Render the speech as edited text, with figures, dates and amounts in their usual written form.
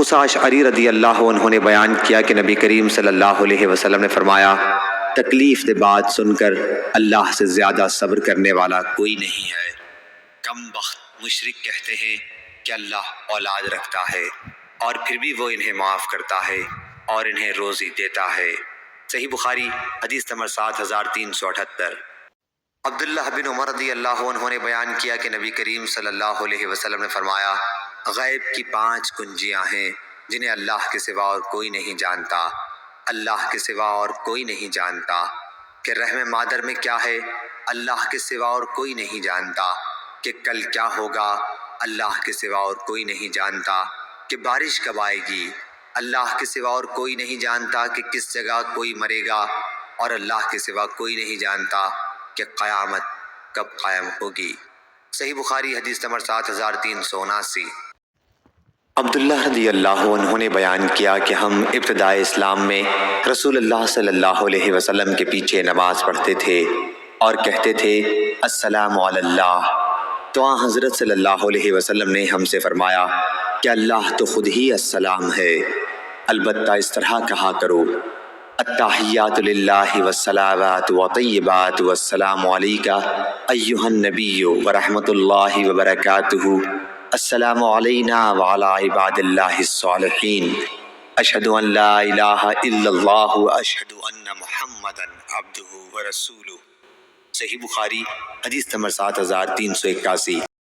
موسیٰ اشعری رضی اللہ عنہ نے بیان کیا کہ نبی کریم صلی اللہ علیہ وسلم نے فرمایا، تکلیف دہ بات سن کر اللہ سے زیادہ صبر کرنے والا کوئی نہیں ہے۔ کم بخت مشرک کہتے ہیں کہ اللہ اولاد رکھتا ہے اور پھر بھی وہ انہیں معاف کرتا ہے اور انہیں روزی دیتا ہے۔ صحیح بخاری حدیث نمبر 7378۔ عبداللہ بن عمر رضی اللہ عنہ نے بیان کیا کہ نبی کریم صلی اللہ علیہ وسلم نے فرمایا، غیب کی 5 کنجیاں ہیں جنہیں اللہ کے سوا اور کوئی نہیں جانتا۔ اللہ کے سوا اور کوئی نہیں جانتا کہ رحم مادر میں کیا ہے، اللہ کے سوا اور کوئی نہیں جانتا کہ کل کیا ہوگا، اللہ کے سوا اور کوئی نہیں جانتا کہ بارش کب آئے گی، اللہ کے سوا اور کوئی نہیں جانتا کہ کس جگہ کوئی مرے گا، اور اللہ کے سوا کوئی نہیں جانتا کہ قیامت کب قائم ہوگی۔ صحیح بخاری حدیث نمبر 7379۔ عبداللہ رضی اللہ عنہ نے بیان کیا کہ ہم ابتدائے اسلام میں رسول اللہ صلی اللہ علیہ وسلم کے پیچھے نماز پڑھتے تھے اور کہتے تھے السلام علی اللہ، تو آن حضرت صلی اللہ علیہ وسلم نے ہم سے فرمایا کہ اللہ تو خود ہی السلام ہے، البتہ اس طرح کہا کرو، التحیات للہ والصلوات وطیبات والسلام علیک ایہا النبی ورحمۃ اللہ وبرکاتہ، السلام علینا وعلی عباد اللہ الصالحین، اشہد ان لا الہ الا اللہ اشہد ان محمدا عبدہ ورسولہ۔ صحیح بخاری حدیث نمبر 7381۔